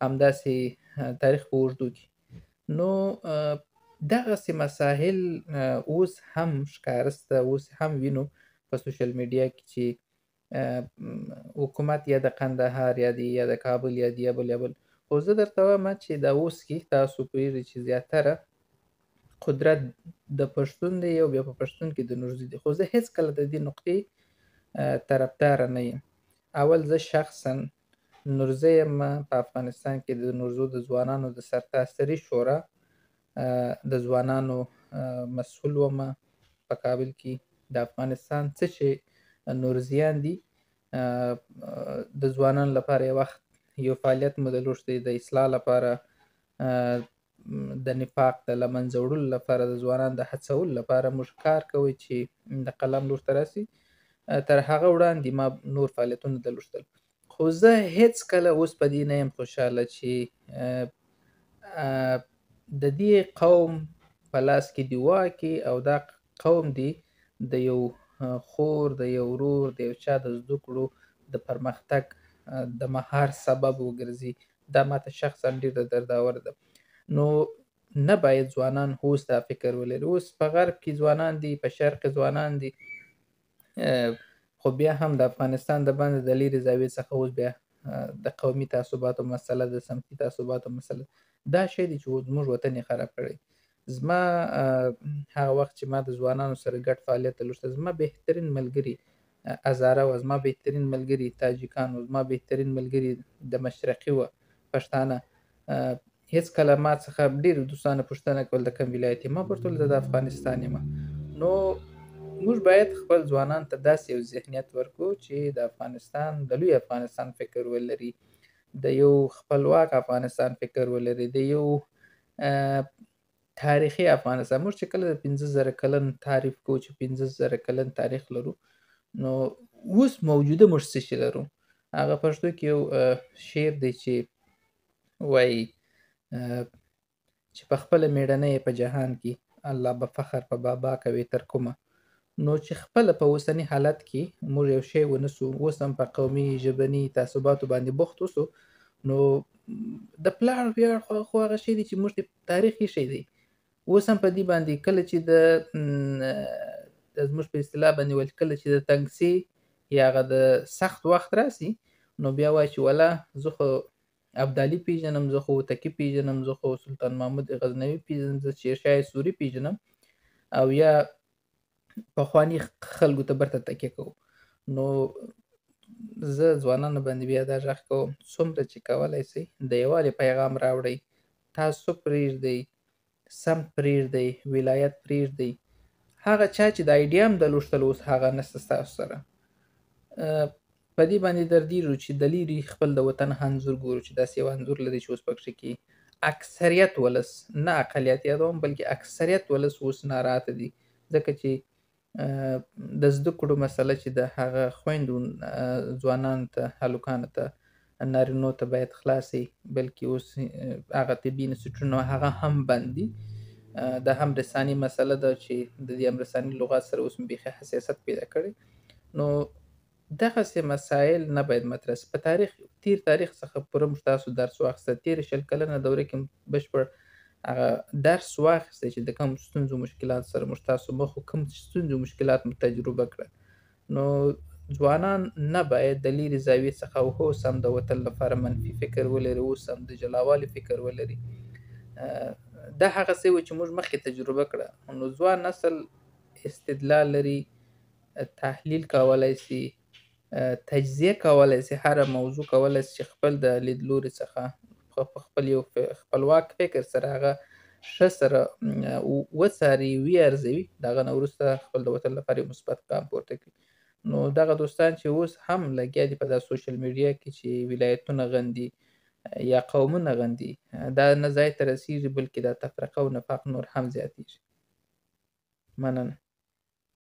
همداسې تاریخ په اوږدو کې. نو دغسې مسایل اوس هم ښکاره سته، اوس هم وینو په سوشل میډیا کې چې حکومت یا د قندهار یادي یا د کابل یادي یا بل. خو زه درته وایم چې دا اوس کې تاسو پوهېږئ چې زیاتره قدرت د پښتون دی او بیا په پښتون کې د نورزي دی. خو زه هېڅکله د دې نقطې طرفداره نه یم. اول زه شخصا نورزی یم، په افغانستان کې د نورزو د ځوانانو د سرتاسري شورا د ځوانانو مسؤل ومه په کابل کې. د افغانستان څه چې نورزیان دي د ځوانانو لپاره یو وخت یو فعالیت مو درلود چې د اصلاح لپاره، د نفاق د له منځه وړلو لپاره، د ځوانانو د هڅولو لپاره موږ کار کوی چې د قلم لور ته راسي. تر هغه وړاندې ما نور فعالیتونه درلوستل. خو زه هېڅکله اوس په دې نه یم خوشحاله چې د دې قوم په لاس کې دې واک او دا قوم دې د یو خور، د یو ورور، د یو چا د زده کړو د پرمختګ د مهار سبب وګرځي. دا ماته شخصا ډېر دردآور ده. نو نه باید ځوانان اوس دا فکر ولري. اوس په غرب کې ځوانان دي، په شرق کې ځوانان دي، خو بیا هم د افغانستان د باندې د لرې زاویې څخه اوس بیا د قومي تعصباتو مسله، د سمتي تعصباتو مسله، دا شی دی چې زموږ وطن یې خراب کړی. زما هغه وخت چې ما د ځوانانو سره ګډ فعالیت درلود، زما بهترین ملګري هزاره وه، زما بهترین ملګري تاجکان وو، زما بهترین ملګري د مشرقي وه پښتانه. هېڅکله ما څخه ډېرو دوستانو پوښتنه کوله د کوم ولایت یې؟ ما ورته وویل د افغانستان یم. نو موږ باید خپل ځوانانو ته داسې یو ذهنیت ورکړو چې د افغانستان، د لوی افغانستان فکر ولري، د یو خپلواک افغانستان فکر ولري، د یو تاریخي افغانستان. موږ چې کله د 15,000 کلن تعریف کوو چې 15,000 کلن تاریخ لرو، نو اوس موجوده موږ څه شي لرو؟ هغه پښتو کې یو شعر دی چې وایي چې په خپله مېړانه یې په جهان کې الله به فخر په بابا کوي تر کومه. نو چې خپله په اوسني حالت کې موږ یو شی ونه سو، اوس هم په قومي ژبني تعصباتو باندې بوخت اوسو، نو د پلار ویاړ خو هغه شی دی چې موږ ته تاریخ ایښی دی. اوس هم په دې باندې کله چې د زموږ په اصطلاح باندې ویل، کله چې د تنګسي یا هغه د سخت وخت راسي، نو بیا وایي چې والله زه خو ابدالي پیژنم، زه خو هوتکي پیژنم، زه خو سلطان محمود غزنوي پیژنم، زه شیرشاه سوري پیژنم، او یا پخواني خلکو ته برته تکیه کوو. نو زه ځوانانو باندې بیا دا غږ کوم، څومره چې کولی شئ د یووالي پیغام راوړئ، تعصب پرېږدئ، سمت پرېږدئ، ولایت پرېږدئ. هغه چا چې د آیډیا هم درلوشتل اوس هغه نشته ستاسو سره. په دې باندې دردېږو چې د لرې خپل د وطن انځور ګورو چې داسې یو انځور لري چې اوس پکښې کې اکثریت ولس، نه اقلیت یادوم بلکې اکثریت ولس اوس ناراحته دي، ځکه چې د زده کړو مسله چې د هغه خویندو ځوانانو ته، هلکانو ته، نارینو ته باید خلاصې، بلکې اوس هغه طبي انسټیټونه هغه هم بند دي. دا هم رساني مسله ده چې د دې هم رساني لغات سره اوس بیخي حساسیت پیدا کړی. نو دغسې مسایل نه باید مطرح سي. په تیر تاریخ څخه پوره موږ تاسو درس واخیسته. تېرې 20 کلنه دوره کې بشپړ هغه درس واخیستی چې د کوم ستونزو مشکلات سره موږ تاسو مخ وو، کوم ستونزو مشکلات مو تجربه کړه. نو ځوانان نه باید د لرې زاویې څخه اوس هم د وطن لپاره منفي فکر ولري، اوس هم د جلاوالي فکر ولري. دا هغه څه وو چې موږ مخکې تجربه کړه. نو ځوان نسل استدلال لري، تحلیل کولی سي، تجزیه کولی سي، هره موضوع کولی سي چې خپل د لیدلوري څخه په خپل یو خپلواک فکر سره هغه ښه سره وڅاري، ویارزوي، د هغه نه وروسته خپل د وطن لپاره یو مثبت ګام پورته کړي. نو دغه دوستان چې اوس هم لګیا دي په دا سوشل میډیا کې چې ولایتونه غندي یا قومونه غندي، دا نه ځای ته رسېږي بلکې دا تفرقه او نفاق نور هم زیاتېږي. مننه.